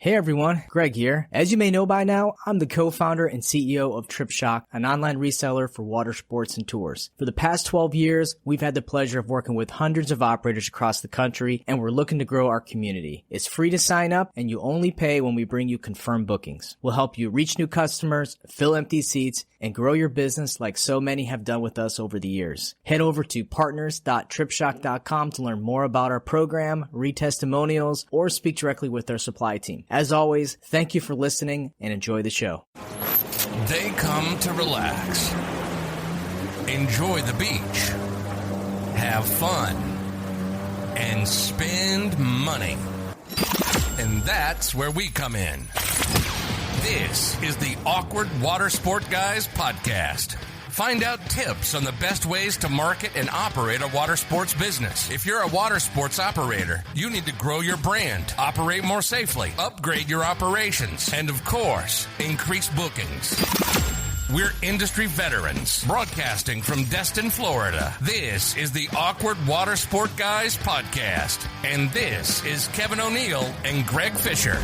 Hey everyone, Greg here. As you may know by now, I'm the co-founder and CEO of TripShock, an online reseller for water sports and tours. For the past 12 years, we've had the pleasure of working with hundreds of operators across the country, and we're looking to grow our community. It's free to sign up, and you only pay when we bring you confirmed bookings. We'll help you reach new customers, fill empty seats, and grow your business like so many have done with us over the years. Head over to partners.tripshock.com to learn more about our program, read testimonials, or speak directly with our supply team. As always, thank you for listening and enjoy the show. They come to relax, enjoy the beach, have fun, and spend money. And that's where we come in. This is the Awkward Watersport Guys podcast. Find out tips on the best ways to market and operate a water sports business. If you're a water sports operator, you need to grow your brand, operate more safely, upgrade your operations, and of course, increase bookings. We're industry veterans, broadcasting from Destin, Florida. This is the Awkward Watersport Guys podcast. And this is Kevin O'Neill and Greg Fisher.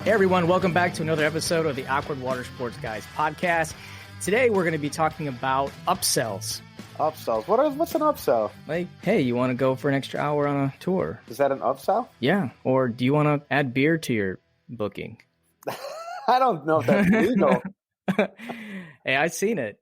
Hey everyone, welcome back to another episode of the Awkward Watersports Guys podcast. Today we're going to be talking about upsells. Upsells. What's an upsell? Like, hey, you want to go for an extra hour on a tour? Is that an upsell? Yeah. Or do you want to add beer to your booking? I don't know if that's legal. Hey, I've seen it.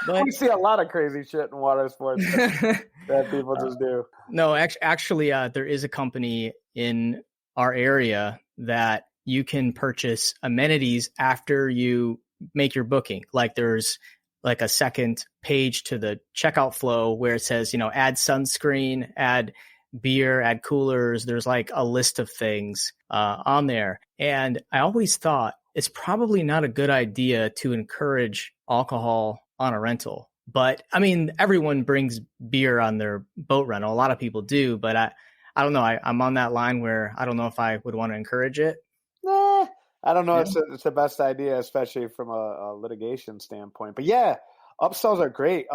We see a lot of crazy shit in water sports that people just do. No, actually, there is a company in our area that you can purchase amenities after you make your booking. Like there's like a second page to the checkout flow where it says, add sunscreen, add beer, add coolers. There's like a list of things on there. And I always thought it's probably not a good idea to encourage alcohol on a rental. But I mean, everyone brings beer on their boat rental. A lot of people do, but I don't know. I'm on that line where I don't know if I would want to encourage it. Nah, I don't know. Yeah. It's the best idea, especially from a litigation standpoint. But yeah, upsells are great.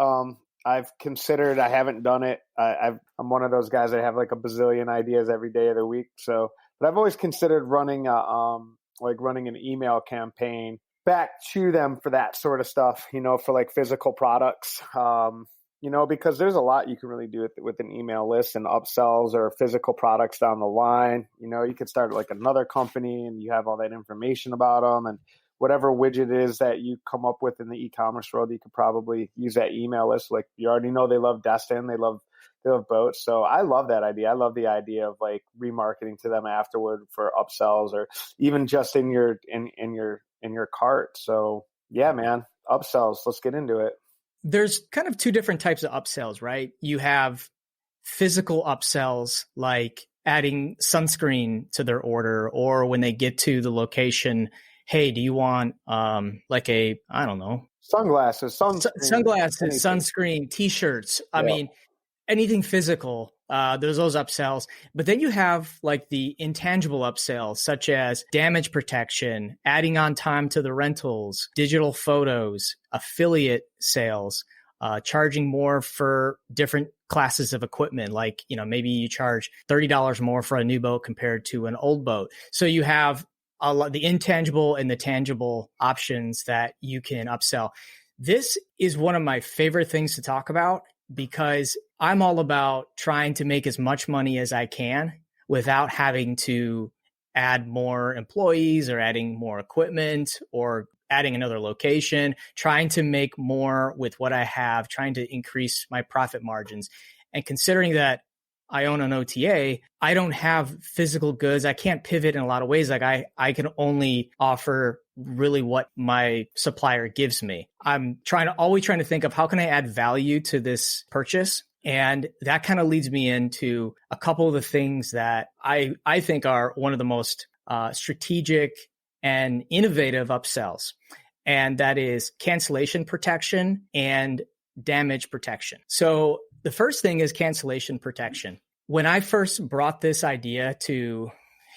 I've considered. I haven't done it. I'm one of those guys that have like a bazillion ideas every day of the week. But I've always considered running running an email campaign back to them for that sort of stuff. For like physical products. Because there's a lot you can really do with an email list and upsells or physical products down the line. You could start like another company and you have all that information about them, and whatever widget it is that you come up with in the e-commerce world, you could probably use that email list. Like you already know they love Destin, they love boats. So I love that idea. I love the idea of like remarketing to them afterward for upsells or even just in your cart. So yeah, man, upsells. Let's get into it. There's kind of two different types of upsells, right? You have physical upsells, like adding sunscreen to their order, or when they get to the location, hey, do you want sunglasses, sunscreen, t-shirts. I mean, anything physical. There's those upsells. But then you have like the intangible upsells, such as damage protection, adding on time to the rentals, digital photos, affiliate sales, charging more for different classes of equipment. Like, maybe you charge $30 more for a new boat compared to an old boat. So you have the intangible and the tangible options that you can upsell. This is one of my favorite things to talk about, because I'm all about trying to make as much money as I can without having to add more employees or adding more equipment or adding another location, trying to make more with what I have, trying to increase my profit margins. And considering that I own an OTA, I don't have physical goods. I can't pivot in a lot of ways. Like I can only offer really what my supplier gives me. I'm always trying to think of how can I add value to this purchase? And that kind of leads me into a couple of the things that I think are one of the most strategic and innovative upsells. And that is cancellation protection and damage protection. So the first thing is cancellation protection. When I first brought this idea to,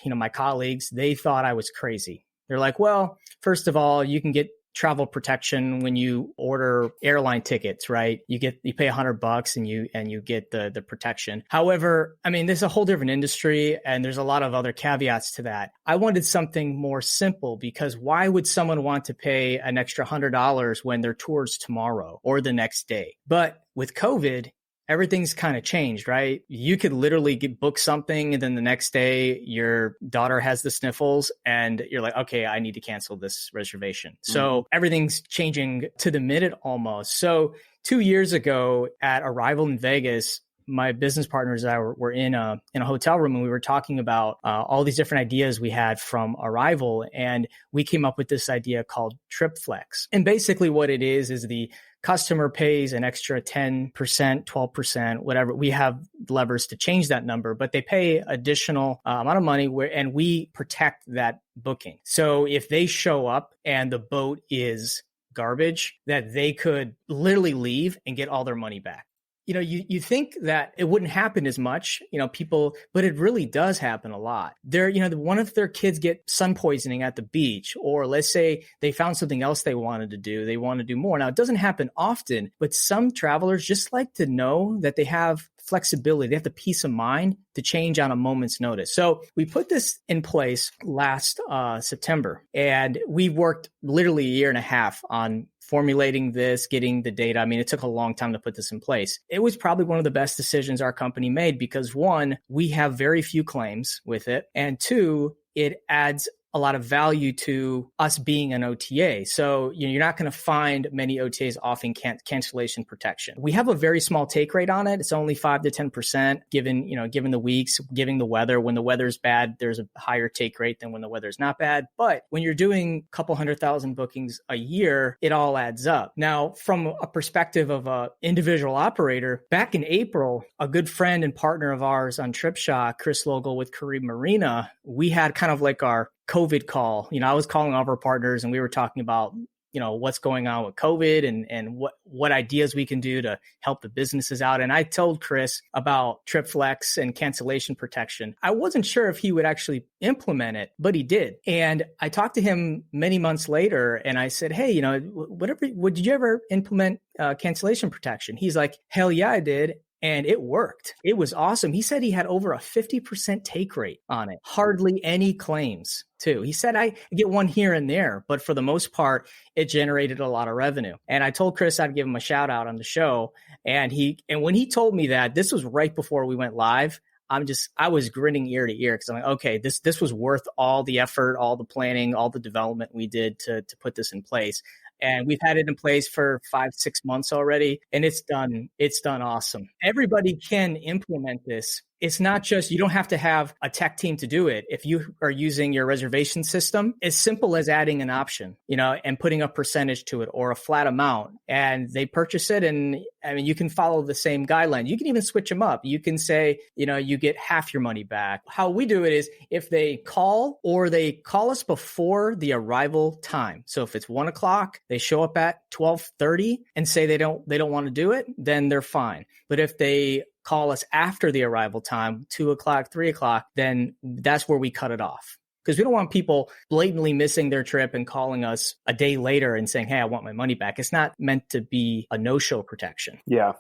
my colleagues, they thought I was crazy. They're like, well, first of all, you can get travel protection when you order airline tickets, right? You pay $100 and you get the protection. However, I mean, there's a whole different industry and there's a lot of other caveats to that. I wanted something more simple because why would someone want to pay an extra $100 when their tour's tomorrow or the next day? But with COVID, everything's kind of changed, right? You could literally book something and then the next day your daughter has the sniffles and you're like, okay, I need to cancel this reservation. So everything's changing to the minute almost. So 2 years ago at Arrival in Vegas, my business partners and I were in a hotel room and we were talking about all these different ideas we had from Arrival. And we came up with this idea called TripFlex. And basically what it is the customer pays an extra 10%, 12%, whatever. We have levers to change that number, but they pay additional amount of money and we protect that booking. So if they show up and the boat is garbage, that they could literally leave and get all their money back. You think that it wouldn't happen as much, people, but it really does happen a lot. One of their kids get sun poisoning at the beach, or let's say they found something else they wanted to do. They want to do more. Now, it doesn't happen often, but some travelers just like to know that they have flexibility. They have the peace of mind to change on a moment's notice. So we put this in place last September, and we worked literally a year and a half on formulating this, getting the data. I mean, it took a long time to put this in place. It was probably one of the best decisions our company made because one, we have very few claims with it. And two, it adds a lot of value to us being an OTA. So you're not going to find many OTAs offering cancellation protection. We have a very small take rate on it. It's only 5 to 10%, given the weeks, given the weather. When the weather's bad, there's a higher take rate than when the weather's not bad. But when you're doing a couple 100,000 bookings a year, it all adds up. Now, from a perspective of an individual operator, back in April, a good friend and partner of ours on TripShock, Chris Logal with Caribbean Marina, we had kind of like our COVID call. I was calling all of our partners and we were talking about, what's going on with COVID and what ideas we can do to help the businesses out. And I told Chris about TripFlex and cancellation protection. I wasn't sure if he would actually implement it, but he did. And I talked to him many months later and I said, hey, did you ever implement cancellation protection? He's like, hell yeah, I did. And it worked. It was awesome. He said he had over a 50% take rate on it. Hardly any claims too. He said, I get one here and there, but for the most part, it generated a lot of revenue. And I told Chris I'd give him a shout out on the show. And when he told me that, this was right before we went live, I was grinning ear to ear because I'm like, okay, this was worth all the effort, all the planning, all the development we did to put this in place. And we've had it in place for 5-6 months already. And it's done awesome. Everybody can implement this. It's not just, you don't have to have a tech team to do it. If you are using your reservation system, as simple as adding an option, and putting a percentage to it or a flat amount, and they purchase it. And I mean, you can follow the same guideline. You can even switch them up. You can say, you get half your money back. How we do it is if they call us before the arrival time. So if it's 1:00, they show up at 12:30 and say they don't want to do it, then they're fine. But if they call us after the arrival time, 2:00, 3:00, then that's where we cut it off. Because we don't want people blatantly missing their trip and calling us a day later and saying, hey, I want my money back. It's not meant to be a no-show protection. Yeah.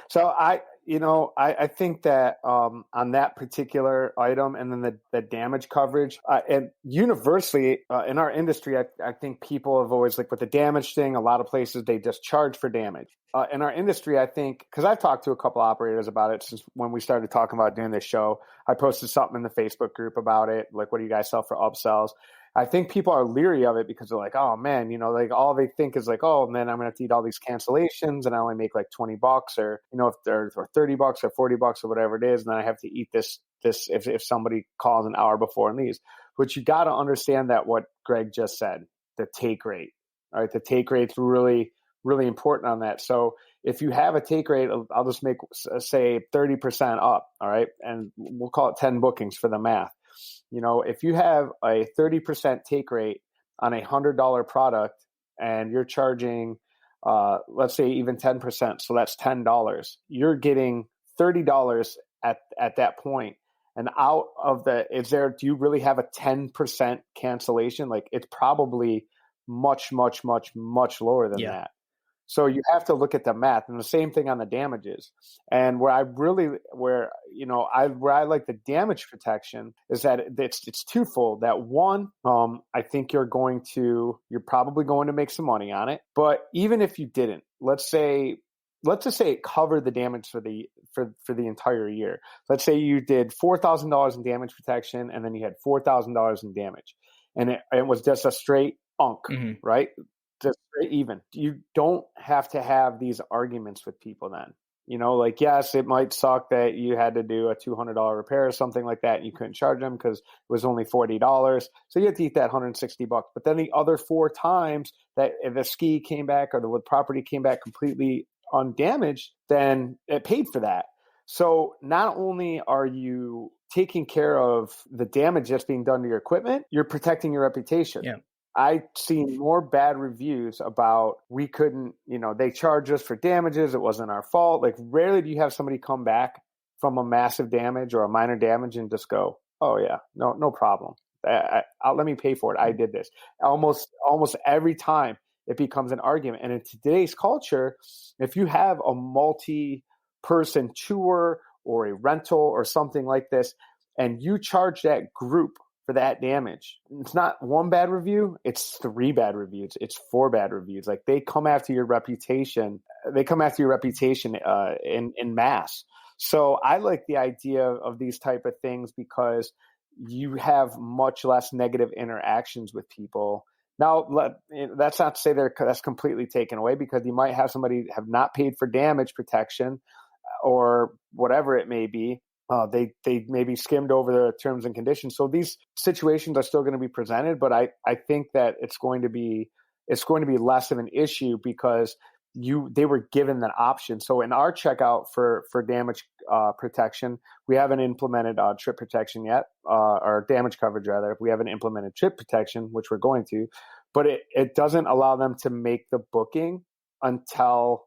So I think that on that particular item and then the damage coverage and universally in our industry, I think people have always with the damage thing, a lot of places, they just charge for damage. In our industry, I think, because I've talked to a couple operators about it since when we started talking about doing this show, I posted something in the Facebook group about it. Like, what do you guys sell for upsells? I think people are leery of it because they're like, oh man, all they think is like, oh man, I'm going to have to eat all these cancellations and I only make like $20 or, if they're or $30 or $40 or whatever it is. And then I have to eat this if somebody calls an hour before and leaves. But you got to understand that what Greg just said, the take rate, all right? The take rate's really, really important on that. So if you have a take rate, I'll just make say 30% up. All right. And we'll call it 10 bookings for the math. If you have a 30% take rate on a $100 product and you're charging, let's say even 10%, so that's $10, you're getting $30 at that point. And out of do you really have a 10% cancellation? Like, it's probably much, much, much, much lower than that. So you have to look at the math, and the same thing on the damages. And where I like the damage protection is that it's twofold. That one, I think you're probably going to make some money on it. But even if you didn't, let's just say it covered the damage for the entire year. Let's say you did $4,000 in damage protection, and then you had $4,000 in damage, and it was just a straight right? Just straight even. You don't have to have these arguments with people then. Like, yes, it might suck that you had to do a $200 repair or something like that, and you couldn't charge them because it was only $40. So you have to eat that $160. But then the other 4 times that the ski came back or the property came back completely undamaged, then it paid for that. So not only are you taking care of the damage that's being done to your equipment, you're protecting your reputation. Yeah. I've seen more bad reviews about we couldn't, they charged us for damages. It wasn't our fault. Like, rarely do you have somebody come back from a massive damage or a minor damage and just go, oh yeah, no problem. Let me pay for it. I did this. Almost every time it becomes an argument. And in today's culture, if you have a multi-person tour or a rental or something like this, and you charge that group for that damage, it's not 1 bad review, it's 3 bad reviews, it's 4 bad reviews. Like, they come after your reputation. In mass. So I like the idea of these type of things because you have much less negative interactions with people. Now, that's not to say that's completely taken away, because you might have somebody have not paid for damage protection or whatever it may be. They maybe skimmed over the terms and conditions. So these situations are still going to be presented, but I think that it's going to be less of an issue because they were given that option. So in our checkout for damage protection, we haven't implemented trip protection yet, or damage coverage rather. We haven't implemented trip protection, which we're going to, but it doesn't allow them to make the booking until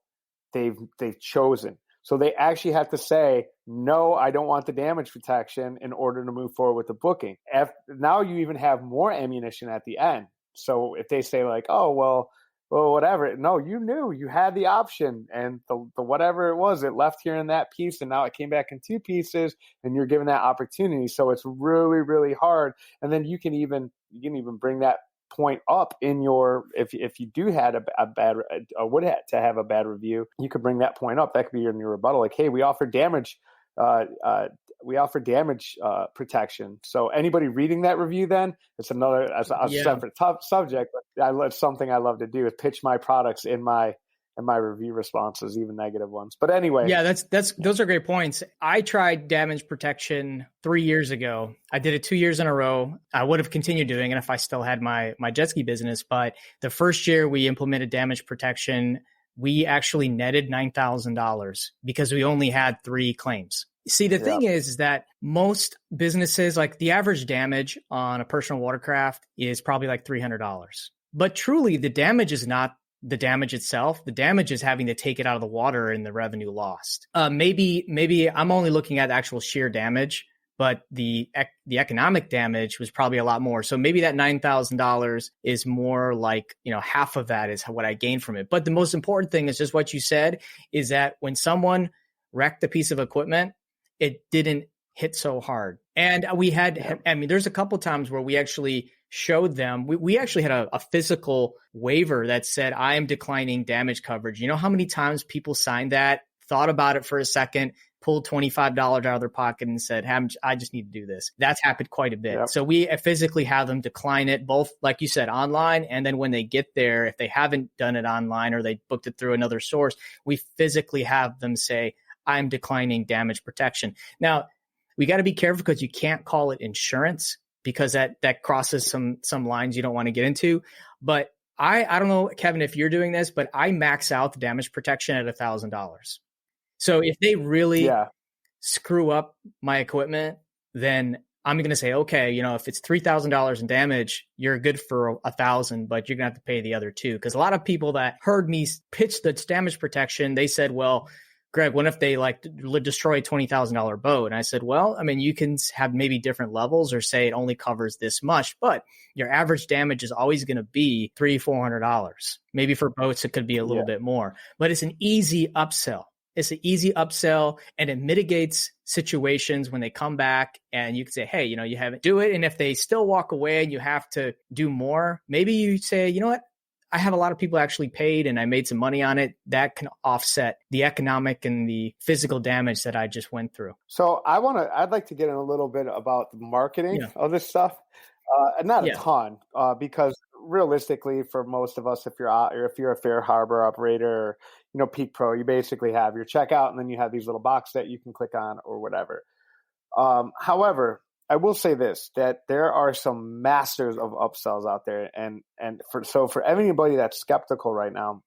they've chosen. So they actually have to say, no, I don't want the damage protection in order to move forward with the booking. Now you even have more ammunition at the end. So if they say like, oh, well, whatever. No, you knew you had the option, and the whatever it was, it left here in that piece, and now it came back in 2 pieces, and you're given that opportunity. So it's really, really hard. And then you can even bring that point up in your, if you do had a bad would have to have a bad review, you could bring that point up. That could be in your rebuttal, like, hey, we offer damage protection. So anybody reading that review, then it's another separate subject. But it's something I love to do, is pitch my products in my review responses, even negative ones. But anyway, yeah, those are great points. I tried damage protection 3 years ago. I did it 2 years in a row. I would have continued doing it if I still had my jet ski business. But the first year we implemented damage protection, we actually netted $9,000 because we only had 3 claims. See, the thing is that most businesses, like the average damage on a personal watercraft is probably like $300. But truly, the damage is not the damage itself. The damage is having to take it out of the water and the revenue lost. Maybe I'm only looking at actual sheer damage, but the economic damage was probably a lot more. So maybe that $9,000 is more like, half of that is what I gained from it. But the most important thing is just what you said, is that when someone wrecked a piece of equipment, it didn't hit so hard. And we had, there's a couple times where we actually showed them, we actually had a physical waiver that said, I am declining damage coverage. You know how many times people signed that, thought about it for a second, pulled $25 out of their pocket and said, I just need to do this. That's happened quite a bit. Yep. So we physically have them decline it, both, like you said, online. And then when they get there, if they haven't done it online or they booked it through another source, we physically have them say, I'm declining damage protection. Now, we got to be careful because you can't call it insurance, because that crosses some lines you don't want to get into. But I don't know, Kevin, if you're doing this, but I max out the damage protection at $1,000. So if they really screw up my equipment, then I'm going to say, okay, if it's $3,000 in damage, you're good for $1,000, but you're going to have to pay the other $2,000. Because a lot of people that heard me pitch the damage protection, they said, well, Greg, what if they like destroy a $20,000 boat? And I said, well, I mean, you can have maybe different levels or say it only covers this much, but your average damage is always going to be $300-$400. Maybe for boats, it could be a little bit more, but it's an easy upsell. It's an easy upsell, and it mitigates situations when they come back and you can say, hey, you haven't do it. And if they still walk away and you have to do more, maybe you say, you know what? I have a lot of people actually paid and I made some money on it. That can offset the economic and the physical damage that I just went through. So I'd like to get in a little bit about the marketing of this stuff. Not a ton, because realistically for most of us, if you're a Fair Harbor operator, Peak Pro, you basically have your checkout and then you have these little boxes that you can click on or whatever. However, I will say this, that there are some masters of upsells out there. And for anybody that's skeptical right now,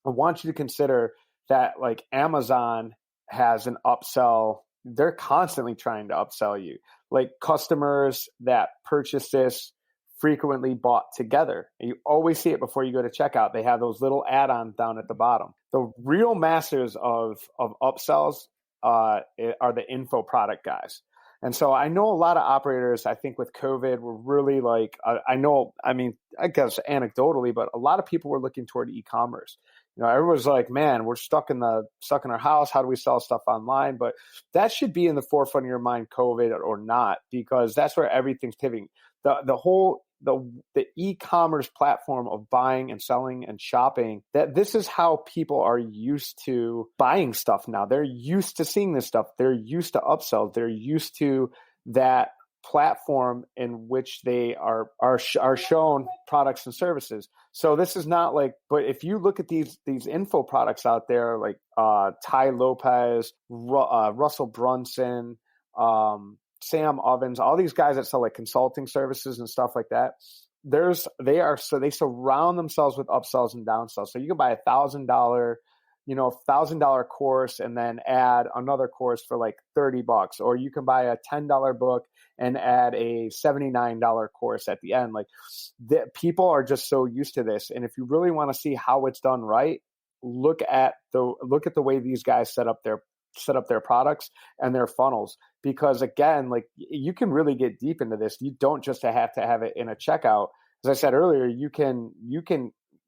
I want you to consider that like Amazon has an upsell. They're constantly trying to upsell you. Like customers that purchase this frequently bought together. And you always see it before you go to checkout. They have those little add-ons down at the bottom. The real masters of upsells are the info product guys. And so I know a lot of operators, I think with COVID, were really like, I guess anecdotally, but a lot of people were looking toward e-commerce. Everyone's like, man, we're stuck in our house. How do we sell stuff online? But that should be in the forefront of your mind, COVID or not, because that's where everything's pivoting. The e-commerce platform of buying and selling and shopping, that this is how people are used to buying stuff now. They're used to seeing this stuff. They're used to upsells. They're used to that platform in which they are shown products and services. So this is not like, but if you look at these info products out there, like Ty Lopez, Russell Brunson, Sam Ovens, all these guys that sell like consulting services and stuff like that, they surround themselves with upsells and downsells. So you can buy $1,000 course and then add another course for like $30, or you can buy a $10 book and add a $79 course at the end. Like people are just so used to this. And if you really want to see how it's done right, look at the way these guys set up their products and their funnels, because again, like you can really get deep into this. You don't just have to have it in a checkout. As I said earlier, you can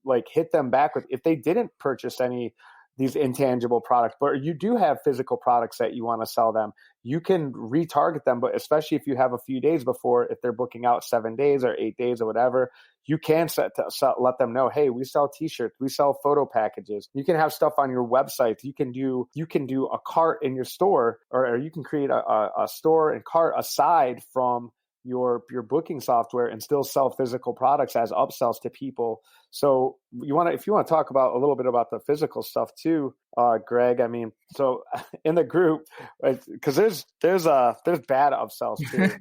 like hit them back with, if they didn't purchase any these intangible products, but you do have physical products that you want to sell them, you can retarget them. But especially if you have a few days before, if they're booking out 7 days or 8 days or whatever, you can let them know, hey, we sell t-shirts, we sell photo packages. You can have stuff on your website. You can do a cart in your store, or you can create a store and cart aside from your booking software and still sell physical products as upsells to people. So if you want to talk about a little bit about the physical stuff too, Greg, I mean, so in the group, because there's bad upsells too.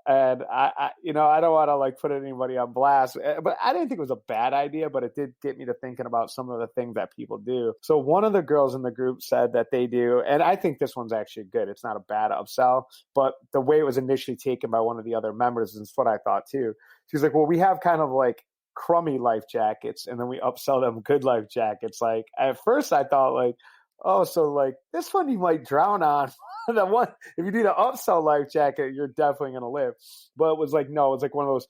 And I don't want to like put anybody on blast, but I didn't think it was a bad idea, but it did get me to thinking about some of the things that people do. So one of the girls in the group said that they do, and I think this one's actually good. It's not a bad upsell, but the way it was initially taken by one of the other members is what I thought too. She's like, well, we have kind of like crummy life jackets, and then we upsell them good life jackets. Like at first I thought like, oh, so like this one you might drown on. The one, if you do the upsell life jacket, you're definitely going to live. But it was like, no, it's like one of those,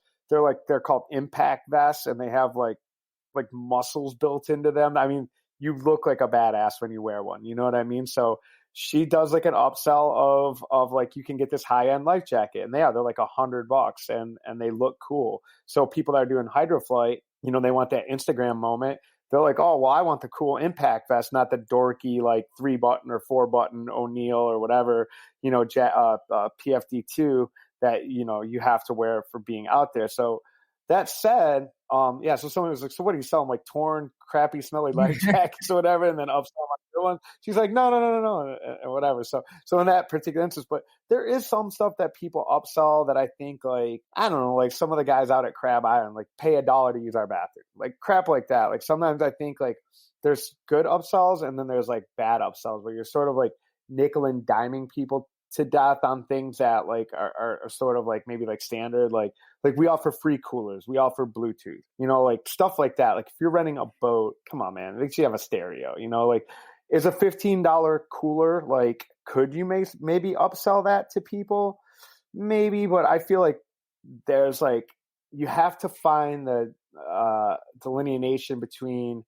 they're called impact vests, and they have like muscles built into them. I mean, you look like a badass when you wear one, you know what I mean? So she does like an upsell of like, you can get this high end life jacket, and they're like $100 and they look cool. So people that are doing hydroflight, they want that Instagram moment. They're like, oh, well, I want the cool impact vest, not the dorky, like 3-button or 4-button O'Neill or whatever, PFD2 that, you have to wear for being out there. So that said, so someone was like, so what do you sell them? Like torn, crappy, smelly life jackets or whatever, and then upsell my good one? She's like, no, and whatever. So in that particular instance, but there is some stuff that people upsell that I think, like, I don't know, like some of the guys out at Crab Island, like pay $1 to use our bathroom, like crap like that. Like sometimes I think like there's good upsells and then there's like bad upsells where you're sort of like nickel and diming people to death on things that like are sort of like maybe like standard, like we offer free coolers, we offer Bluetooth, like stuff like that. Like if you're renting a boat, come on, man, at least you have a stereo, like is a $15 cooler, like, could you maybe upsell that to people? Maybe, but I feel like there's like, you have to find the delineation between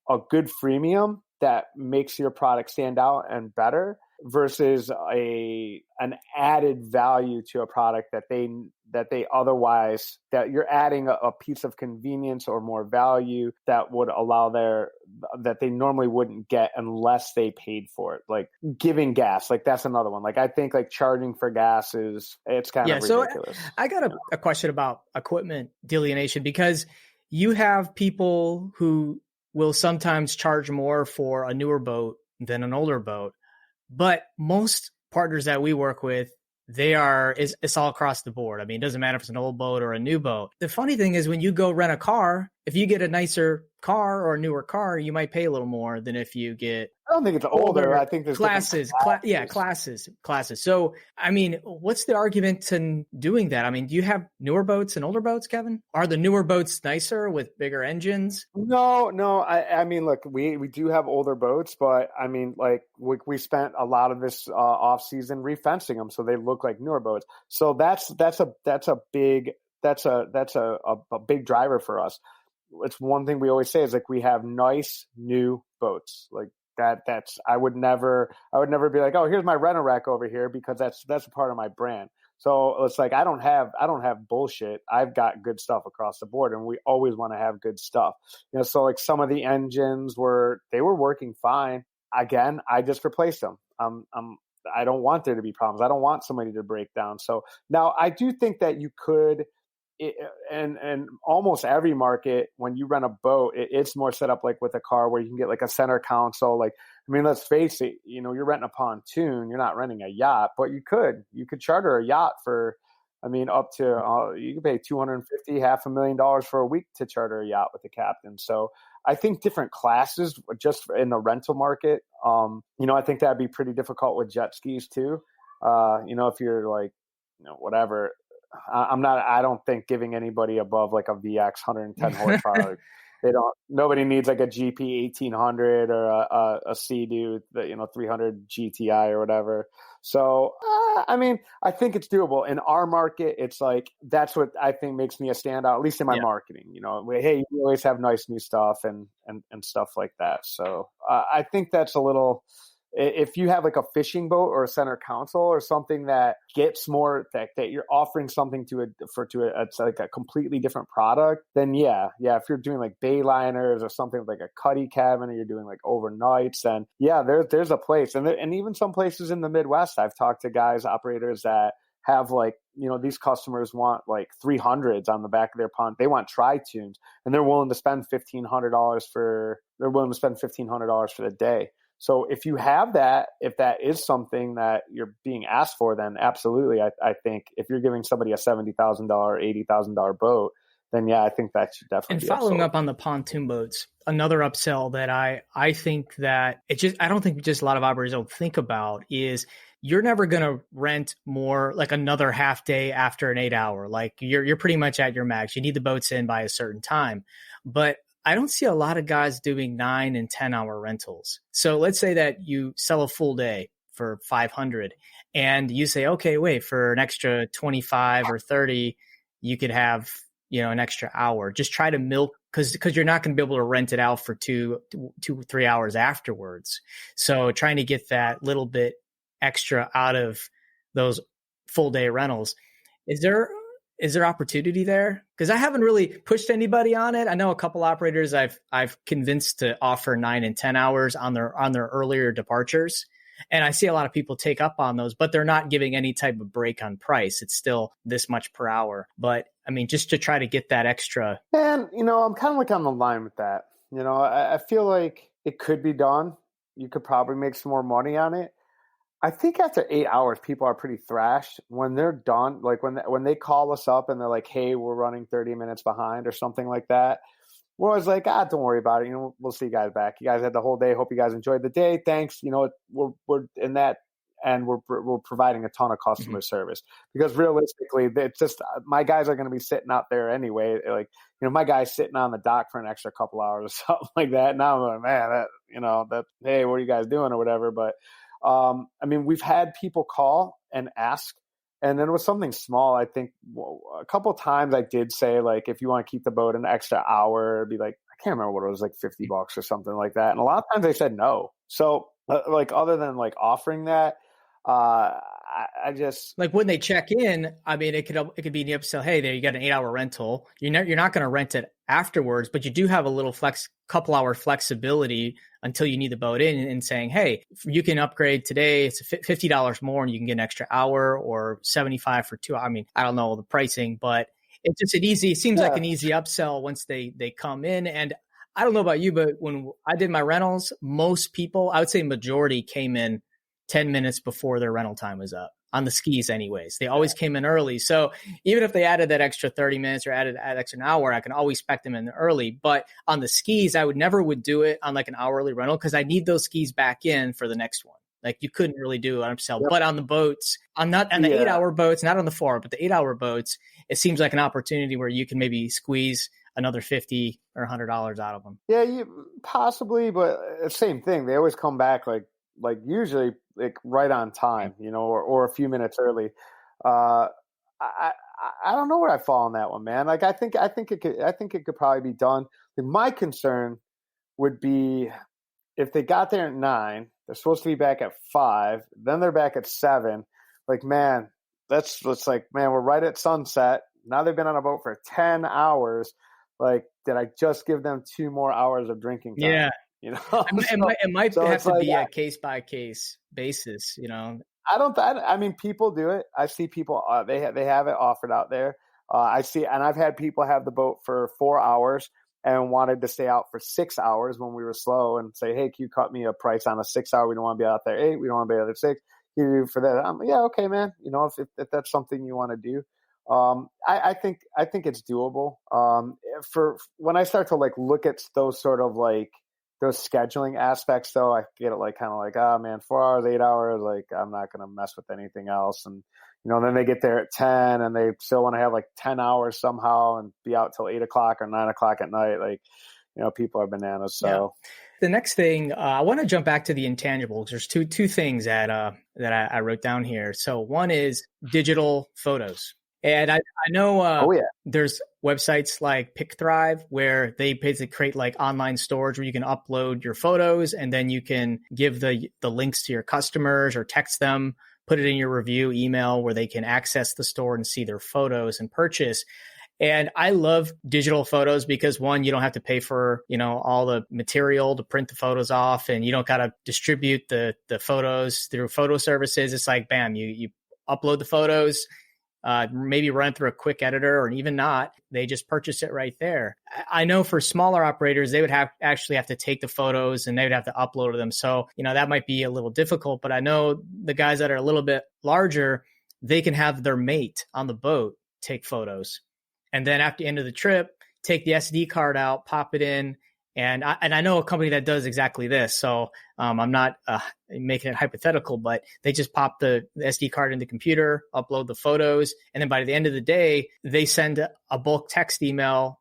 a good freemium that makes your product stand out and better versus an added value to a product that they otherwise, that you're adding a piece of convenience or more value that would allow that they normally wouldn't get unless they paid for it. Like giving gas, like that's another one. Like I think like charging for gas it's kind of ridiculous. So I got a question about equipment delineation, because you have people who will sometimes charge more for a newer boat than an older boat. But most partners that we work with, it's all across the board. I mean, it doesn't matter if it's an old boat or a new boat. The funny thing is when you go rent a car, if you get a nicer car or a newer car, you might pay a little more than if you get. I don't think it's older. I think there's classes. Classes. So, I mean, what's the argument to doing that? I mean, do you have newer boats and older boats, Kevin? Are the newer boats nicer with bigger engines? No. I mean, look, we do have older boats, but I mean, like we spent a lot of this off season refencing them so they look like newer boats. So that's a big driver for us. It's one thing we always say is like we have nice new boats like that. I would never be like, oh, here's my Rent-A-Wreck over here, because that's a part of my brand. So it's like I don't have bullshit. I've got good stuff across the board, and we always want to have good stuff. So like some of the engines were working fine. Again, I just replaced them. I don't want there to be problems. I don't want somebody to break down. So now I do think that you could. And almost every market, when you rent a boat, it's more set up like with a car where you can get like a center console. Like, I mean, let's face it, you're renting a pontoon, you're not renting a yacht, but you could charter a yacht for, I mean, up to, you can pay $250,000, $500,000 for a week to charter a yacht with the captain. So I think different classes just in the rental market, I think that'd be pretty difficult with jet skis too. If you're like, whatever, I don't think giving anybody above like a VX 110 horsepower. Nobody needs like a GP 1800 or a Sea-Doo, 300 GTI or whatever. So, I mean, I think it's doable. In our market, it's like, that's what I think makes me a standout, at least in my marketing. Hey, you always have nice new stuff and stuff like that. So I think that's a little. If you have like a fishing boat or a center console or something that gets more that you're offering something it's like a completely different product, then yeah. If you're doing like bay liners or something like a cuddy cabin, or you're doing like overnights, then yeah, there's a place. And even some places in the Midwest, I've talked to operators that have like, these customers want like 300s on the back of their pond. They want tri-tunes, and they're willing to spend $1,500 for the day. So if you have that, if that is something that you're being asked for, then absolutely. I think if you're giving somebody a $70,000, $80,000 boat, then yeah, I think that should definitely be following upsold. up on the pontoon boats, another upsell that I think that I don't think just a lot of operators don't think about is you're never going to rent more like another half day after an 8 hour. Like you're pretty much at your max. You need the boats in by a certain time, but I don't see a lot of guys doing 9 and 10 hour rentals. So let's say that you sell a full day for 500 and you say, okay, wait, for an extra 25 or 30, you could have, an extra hour. Just try to milk because you're not going to be able to rent it out for 3 hours afterwards. So trying to get that little bit extra out of those full day rentals. Is there opportunity there? Because I haven't really pushed anybody on it. I know a couple operators I've convinced to offer 9 and 10 hours on their earlier departures. And I see a lot of people take up on those, but they're not giving any type of break on price. It's still this much per hour. But I mean, just to try to get that extra. And, I'm kind of like on the line with that. I feel like it could be done. You could probably make some more money on it. I think after 8 hours, people are pretty thrashed. When they're done, like when they call us up and they're like, hey, we're running 30 minutes behind or something like that, we're always like, don't worry about it. We'll see you guys back. You guys had the whole day. Hope you guys enjoyed the day. Thanks. We're in that and we're providing a ton of customer service, because realistically, it's just my guys are going to be sitting out there anyway. Like, my guy's sitting on the dock for an extra couple hours or something like that. Now I'm like, man, hey, what are you guys doing or whatever? But I mean, we've had people call and ask. And then with something small, I think a couple of times I did say, like, if you want to keep the boat an extra hour, it'd be like, I can't remember what it was, like $50 or something like that. And a lot of times they said no. So like, other than like offering that, I just, like, when they check in, I mean, it could be the upsell. Hey, there, you got an 8-hour rental. You're not going to rent it afterwards, but you do have a little couple hour flexibility until you need the boat in, and saying, hey, you can upgrade today. It's $50 more and you can get an extra hour, or $75 for 2 hours. I mean, I don't know the pricing, but it's just it seems like an easy upsell once they come in. And I don't know about you, but when I did my rentals, most people, I would say majority, came in 10 minutes before their rental time was up on the skis anyways. They always came in early. So even if they added that extra 30 minutes or added extra an hour, I can always spec them in early. But on the skis, I would never do it on like an hourly rental, because I need those skis back in for the next one. Like, you couldn't really do an upsell. But on the boats, on the 8-hour boats, not on the 4, but the 8-hour boats, it seems like an opportunity where you can maybe squeeze another $50 or $100 out of them. Yeah, possibly, but same thing. They always come back like usually like right on time, or a few minutes early. I don't know where I fall on that one, man. Like, I think it could probably be done. My concern would be if they got there at 9, they're supposed to be back at 5, then they're back at 7. Like, man, that's like, man, we're right at sunset. Now they've been on a boat for 10 hours. Like, did I just give them 2 more hours of drinking time? Yeah. It might have to be a case by case basis. I mean, people do it. I see people, they have it offered out there. And I've had people have the boat for 4 hours and wanted to stay out for 6 hours when we were slow, and say, hey, can you cut me a price on a 6 hour? We don't want to be out there 8. We don't want to be out there 6. You for that? I'm like, yeah, okay, man. If that's something you want to do. I think it's doable. For when I start to like look at those sort of like those scheduling aspects, though, I get it like kind of like, oh man, 4 hours, 8 hours, like I'm not going to mess with anything else. And, then they get there at 10 and they still want to have like 10 hours somehow and be out till 8 o'clock or 9 o'clock at night. Like, people are bananas. So the next thing, I want to jump back to the intangibles. There's two things that I wrote down here. So one is digital photos. And I know there's websites like PickThrive where they basically create like online storage where you can upload your photos, and then you can give the links to your customers or text them, put it in your review email where they can access the store and see their photos and purchase. And I love digital photos because, one, you don't have to pay for, all the material to print the photos off, and you don't got to distribute the photos through photo services. It's like, bam, you upload the photos, maybe run through a quick editor, or even not, they just purchase it right there. I know for smaller operators, they would actually have to take the photos and they would have to upload them. So, that might be a little difficult, but I know the guys that are a little bit larger, they can have their mate on the boat take photos. And then after the end of the trip, take the SD card out, pop it in. And I know a company that does exactly this. So I'm not making it hypothetical, but they just pop the SD card in the computer, upload the photos. And then by the end of the day, they send a bulk text email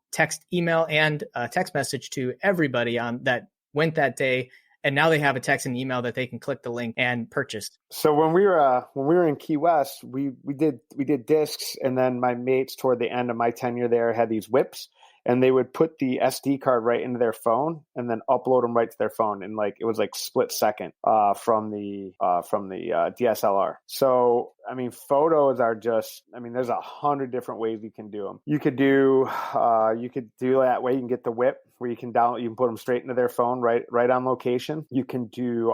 and a text message to everybody on that went that day. And now they have a text and email that they can click the link and purchase. So when we were in Key West, we did discs, and then my mates toward the end of my tenure there had these whips, and they would put the SD card right into their phone and then upload them right to their phone. And like, it was like split second from the DSLR. So, I mean, photos are just, there's 100 different ways you can do them. You could do that way. You can get the whip where you can put them straight into their phone, right on location. You can do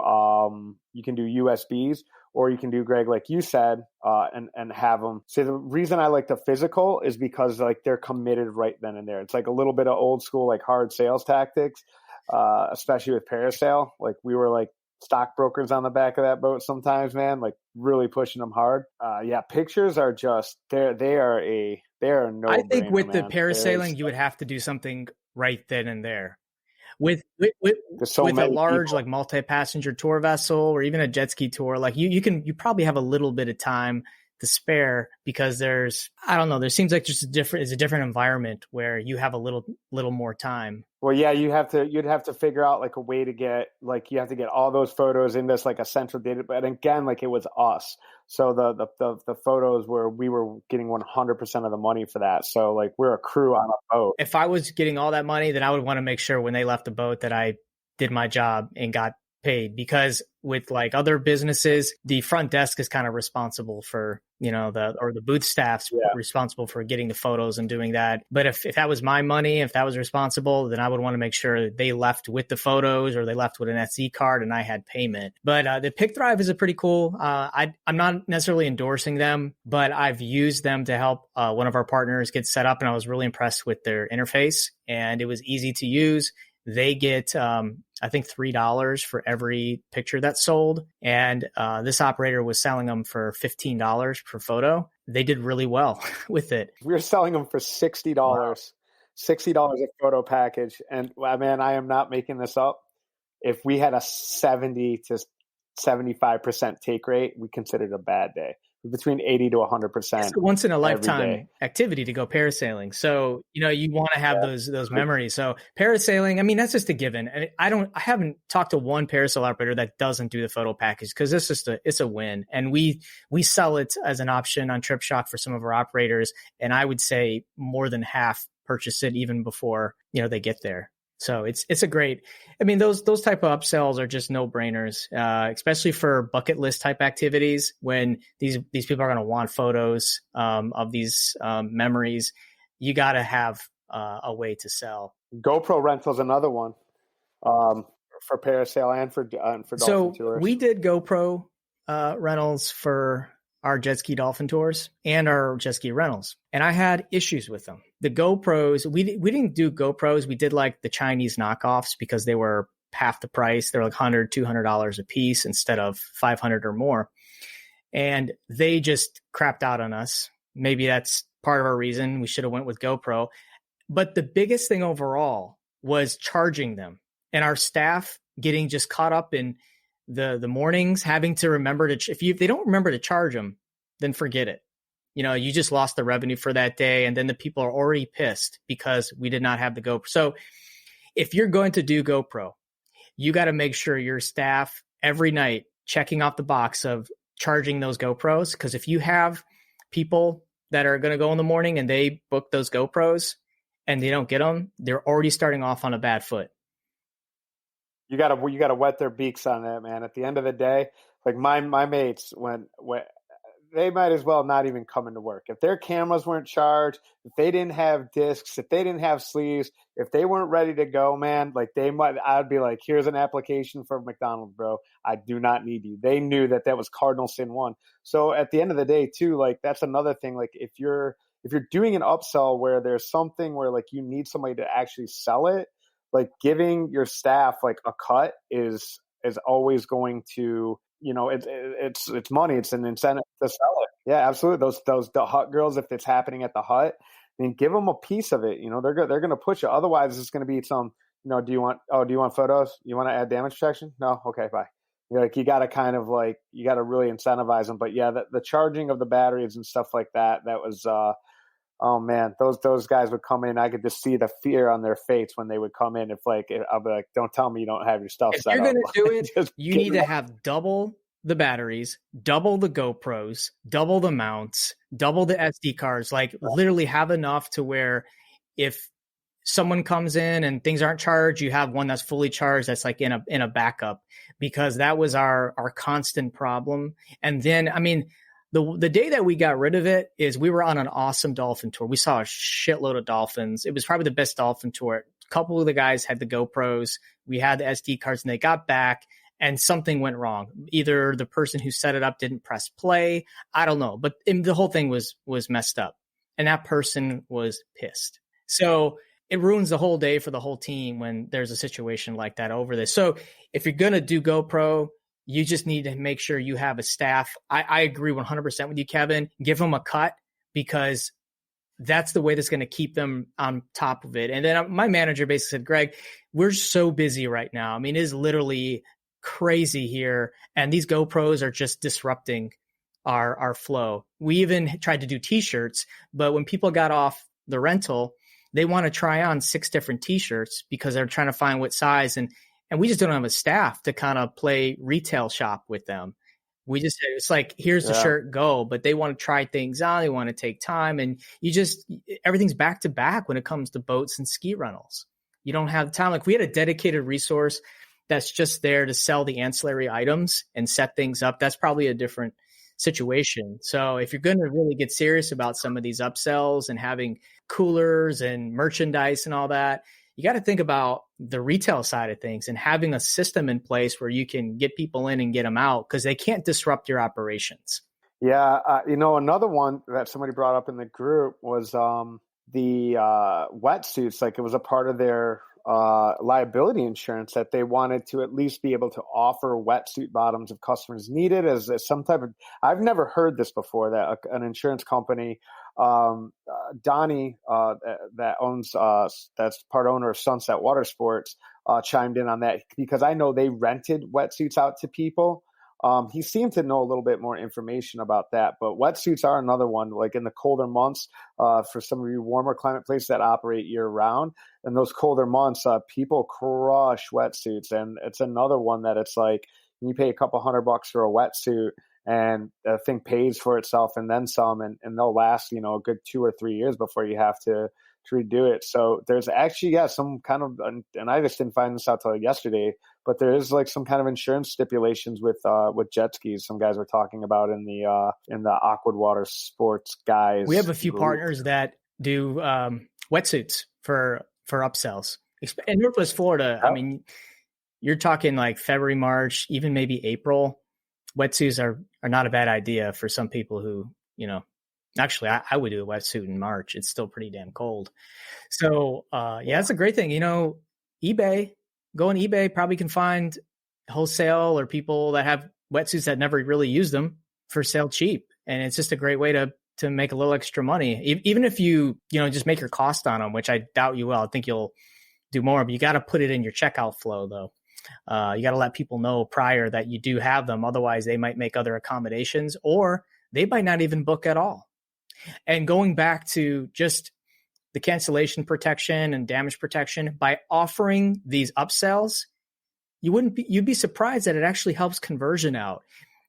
USBs, or you can do, Greg, like you said, and have them. So the reason I like the physical is because like they're committed right then and there. It's like a little bit of old school, like hard sales tactics, especially with parasail. Like we were like stockbrokers on the back of that boat sometimes, man, like really pushing them hard. Pictures are just, they are no. I think with the parasailing, you would have to do something right then and there. with so with a many large people. like multi-passenger tour vessel or even a jet ski tour, like you probably have a little bit of time to spare because I don't know, there seems like just it's a different environment where you have a little more time. Well, yeah, you'd have to figure out like a way to get, like, you have to get all those photos in this like a central data. But again, like, it was us. So the photos we were getting 100% of the money for that. So like, we're a crew on a boat. If I was getting all that money, then I would want to make sure when they left the boat that I did my job and got paid, because with like other businesses, the front desk is kind of responsible for, the booth staff's responsible for getting the photos and doing that. But if that was my money, if that was responsible, then I would want to make sure they left with the photos or they left with an SD card and I had payment. But the Pick Drive is a pretty cool. I'm not necessarily endorsing them, but I've used them to help one of our partners get set up, and I was really impressed with their interface, and it was easy to use. They get, I think, $3 for every picture that's sold. And this operator was selling them for $15 per photo. They did really well with it. We were selling them for $60. Wow. $60 a photo package. And man, I am not making this up. If we had a 70 to 75% take rate, we considered it a bad day. Between 80 to 100%. It's a once in a lifetime activity to go parasailing. So, you want to have those memories. So parasailing, I mean, that's just a given. And I haven't talked to one parasail operator that doesn't do the photo package, because it's a win. And we sell it as an option on TripShock for some of our operators. And I would say more than half purchase it even before, they get there. So it's a great, I mean, those type of upsells are just no brainers, especially for bucket list type activities. When these people are going to want photos of these memories, you got to have a way to sell. GoPro rental's another one for parasail and for dolphin tours. So we did GoPro rentals for our jet ski dolphin tours and our jet ski rentals, and I had issues with them. The GoPros, we didn't do GoPros. We did like the Chinese knockoffs because they were half the price. They're like $100, $200 a piece instead of $500 or more. And they just crapped out on us. Maybe that's part of our reason we should have went with GoPro. But the biggest thing overall was charging them, and our staff getting just caught up in the mornings, having to remember if they don't remember to charge them, then forget it. You just lost the revenue for that day. And then the people are already pissed because we did not have the GoPro. So if you're going to do GoPro, you got to make sure your staff every night checking off the box of charging those GoPros. Because if you have people that are going to go in the morning and they book those GoPros and they don't get them, they're already starting off on a bad foot. You gotta wet their beaks on that, man. At the end of the day, like my mates, when they might as well not even come into work. If their cameras weren't charged, if they didn't have discs, if they didn't have sleeves, if they weren't ready to go, man, like I'd be like, here's an application for McDonald's, bro. I do not need you. They knew that was cardinal sin one. So at the end of the day too, like that's another thing. Like if you're doing an upsell where there's something where like you need somebody to actually sell it, like giving your staff like a cut is always going to, it's money. It's an incentive to sell it. Yeah, absolutely. The hut girls, if it's happening at the hut, I mean, give them a piece of it. They're going to push it. Otherwise, it's going to be some. Do you want photos? You want to add damage protection? No, okay, bye. You got to kind of like you got to really incentivize them. But yeah, the charging of the batteries and stuff like that was. Oh man, those guys would come in. I could just see the fear on their face when they would come in. I'll be like, "Don't tell me you don't have your stuff set up." If you're going to do it, you need to have double the batteries, double the GoPros, double the mounts, double the SD cards. Like literally have enough to where if someone comes in and things aren't charged, you have one that's fully charged. That's like in a backup, because that was our constant problem. And then, I mean. The day that we got rid of it is we were on an awesome dolphin tour. We saw a shitload of dolphins. It was probably the best dolphin tour. A couple of the guys had the GoPros. We had the SD cards, and they got back and something went wrong. Either the person who set it up didn't press play. I don't know. But the whole thing was messed up. And that person was pissed. So it ruins the whole day for the whole team when there's a situation like that over this. So if you're going to do GoPro, you just need to make sure you have a staff. I agree 100% with you, Kevin. Give them a cut, because that's the way that's going to keep them on top of it. And then my manager basically said, Greg, we're so busy right now. I mean, it is literally crazy here. And these GoPros are just disrupting our flow. We even tried to do t-shirts, but when people got off the rental, they want to try on 6 different t-shirts because they're trying to find what size. And we just don't have a staff to kind of play retail shop with them. We just, it's like, here's the shirt, go. But they want to try things on. They want to take time. And everything's back to back when it comes to boats and ski rentals. You don't have time. Like, we had a dedicated resource that's just there to sell the ancillary items and set things up. That's probably a different situation. So if you're going to really get serious about some of these upsells and having coolers and merchandise and all that, you got to think about the retail side of things and having a system in place where you can get people in and get them out, because they can't disrupt your operations. Yeah. Another one that somebody brought up in the group was the wetsuits. Like, it was a part of their liability insurance that they wanted to at least be able to offer wetsuit bottoms if customers needed as some type of, I've never heard this before, that an insurance company, Donnie, that owns, that's part owner of Sunset Watersports, chimed in on that, because I know they rented wetsuits out to people. He seemed to know a little bit more information about that, but wetsuits are another one, like in the colder months, for some of you warmer climate places that operate year round. In those colder months, people crush wetsuits. And it's another one that it's like, you pay a couple $100 for a wetsuit and the thing pays for itself and then some, and they'll last, a good 2 or 3 years before you have to redo it. So there's actually, some kind of, and I just didn't find this out till yesterday, but there is like some kind of insurance stipulations with jet skis. Some guys were talking about in the Awkward Watersports Guys. We have a few partners that do wetsuits for upsells in Northwest Florida. Oh. I mean, you're talking like February, March, even maybe April. Wetsuits are not a bad idea for some people who, actually I would do a wetsuit in March. It's still pretty damn cold. So it's a great thing. eBay, go on eBay, probably can find wholesale or people that have wetsuits that never really use them for sale cheap. And it's just a great way to make a little extra money. Even if you just make your cost on them, which I doubt you will. I think you'll do more, but you got to put it in your checkout flow though. You got to let people know prior that you do have them. Otherwise they might make other accommodations, or they might not even book at all. And going back to just the cancellation protection and damage protection, by offering these upsells, you'd be surprised that it actually helps conversion out.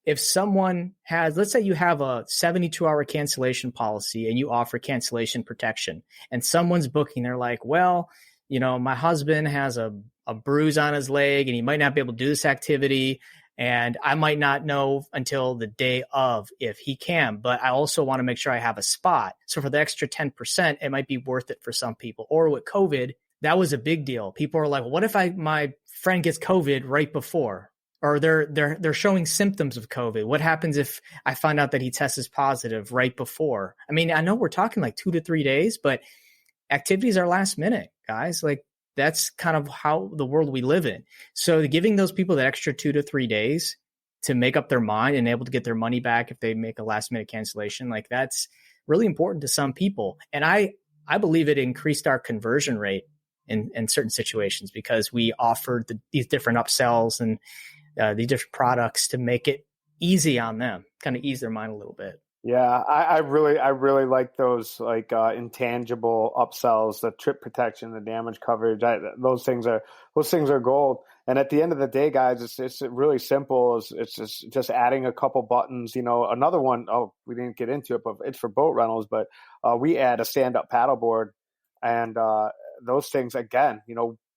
If someone has, let's say you have a 72-hour cancellation policy and you offer cancellation protection, and someone's booking, they're like, well, my husband has a bruise on his leg and he might not be able to do this activity. And I might not know until the day of if he can, but I also want to make sure I have a spot. So for the extra 10%, it might be worth it for some people. Or with COVID, that was a big deal. People are like, well, what if my friend gets COVID right before, or they're showing symptoms of COVID? What happens if I find out that he tests positive right before? I mean, I know we're talking like 2 to 3 days, but activities are last minute, guys. Like, that's kind of how the world we live in. So giving those people that extra 2 to 3 days to make up their mind and able to get their money back if they make a last minute cancellation, like, that's really important to some people. And I believe it increased our conversion rate in certain situations because we offered these different upsells and these different products to make it easy on them, kind of ease their mind a little bit. Yeah, I really like those intangible upsells, the trip protection, the damage coverage. Those things are gold. And at the end of the day, guys, it's really simple. It's just adding a couple buttons. Another one. Oh, we didn't get into it, but it's for boat rentals. But we add a stand-up paddleboard, and those things again.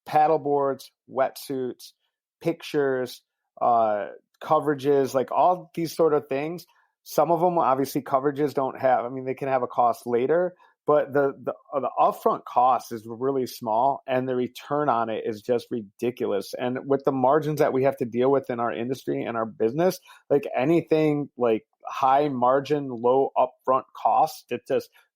Paddle boards, wetsuits, pictures, coverages, like all these sort of things. Some of them, obviously, coverages don't have. I mean, they can have a cost later, but the upfront cost is really small, and the return on it is just ridiculous. And with the margins that we have to deal with in our industry and our business, like anything like high margin, low upfront cost,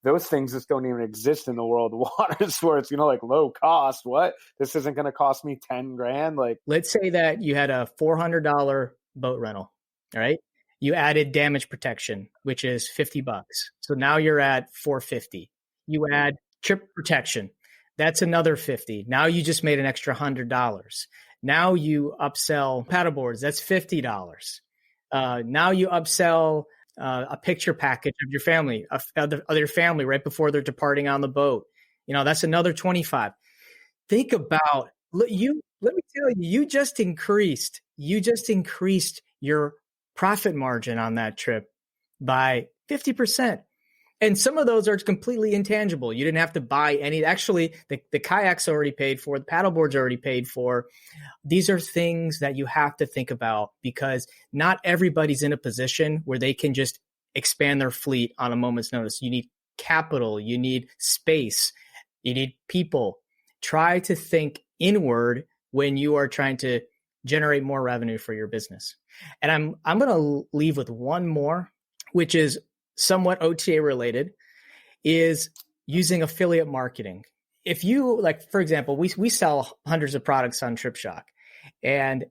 those things just don't even exist in the world of water sports. Like low cost. What? This isn't going to cost me $10,000. Like, let's say that you had a $400 boat rental, all right? You added damage protection, which is $50. So now you're at $450. you add trip protection. That's another $50. Now you just made an extra $100. Now you upsell paddleboards. That's $50. Now you upsell a picture package of your family, of your family right before they're departing on the boat. That's another $25. Think about you. Let me tell you, you just increased your profit margin on that trip by 50%. And some of those are completely intangible. You didn't have to buy any. Actually, the kayak's already paid for. The paddleboard's already paid for. These are things that you have to think about because not everybody's in a position where they can just expand their fleet on a moment's notice. You need capital. You need space. You need people. Try to think inward when you are trying to generate more revenue for your business. And I'm going to leave with one more, which is somewhat OTA related, is using affiliate marketing. If you, like, for example, we sell hundreds of products on TripShock, and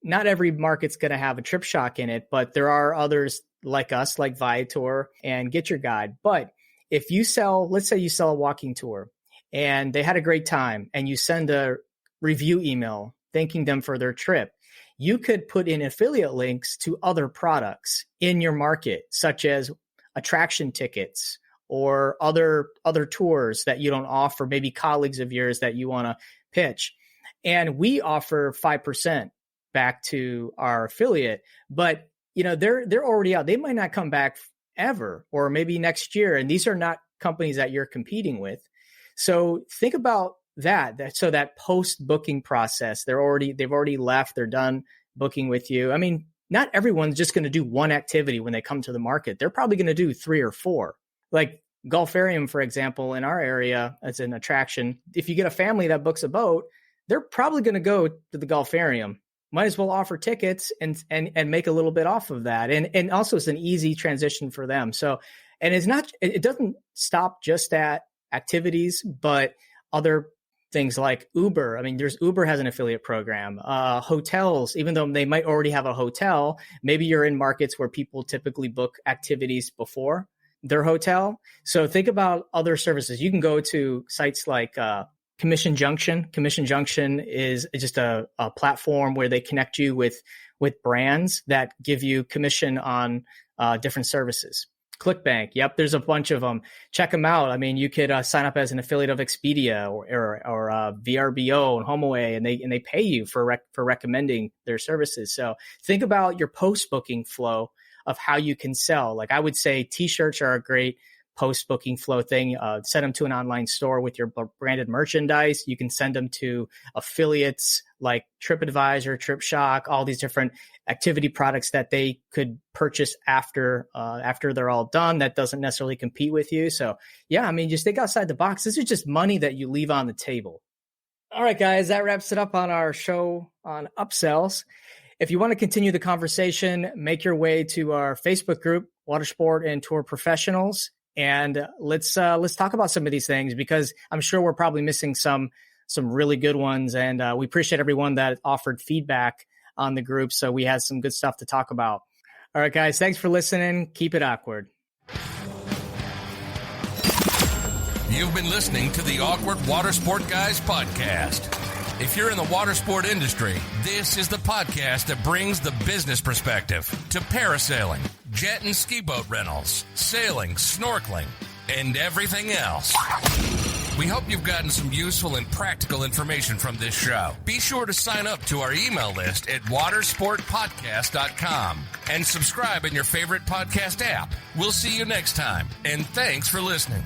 not every market's going to have a TripShock in it, but there are others like us, like Viator and Get Your Guide. But if you sell, let's say you sell a walking tour and they had a great time and you send a review email thanking them for their trip, you could put in affiliate links to other products in your market, such as attraction tickets or other tours that you don't offer, maybe colleagues of yours that you want to pitch. And we offer 5% back to our affiliate, but they're already out. They might not come back ever, or maybe next year. And these are not companies that you're competing with. So think about that. So that post-booking process, they've already left, they're done booking with you. I mean, not everyone's just going to do one activity when they come to the market. They're probably going to do 3 or 4. Like Golfarium, for example, in our area as an attraction, if you get a family that books a boat, they're probably going to go to the Golfarium. Might as well offer tickets and make a little bit off of that. And also it's an easy transition for them. So, and it doesn't stop just at activities, but other things like Uber. I mean, Uber has an affiliate program. Hotels, even though they might already have a hotel, maybe you're in markets where people typically book activities before their hotel. So think about other services. You can go to sites like Commission Junction. Commission Junction is just a platform where they connect you with brands that give you commission on different services. ClickBank. Yep. There's a bunch of them. Check them out. I mean, you could sign up as an affiliate of Expedia or VRBO and HomeAway, and they pay you for recommending their services. So think about your post-booking flow of how you can sell. Like I would say t-shirts are a great post-booking flow thing. Send them to an online store with your branded merchandise. You can send them to affiliates like TripAdvisor, TripShock, all these different activity products that they could purchase after they're all done. That doesn't necessarily compete with you. So yeah, I mean, just think outside the box. This is just money that you leave on the table. All right, guys, that wraps it up on our show on Upsells. If you want to continue the conversation, make your way to our Facebook group, Watersport and Tour Professionals. And let's talk about some of these things, because I'm sure we're probably missing some really good ones. And we appreciate everyone that offered feedback on the group. So we had some good stuff to talk about. All right, guys, thanks for listening. Keep it awkward. You've been listening to the Awkward Watersport Guys podcast. If you're in the water sport industry, this is the podcast that brings the business perspective to parasailing, jet and ski boat rentals, sailing, snorkeling, and everything else. We hope you've gotten some useful and practical information from this show. Be sure to sign up to our email list at watersportpodcast.com and subscribe in your favorite podcast app. We'll see you next time, and thanks for listening.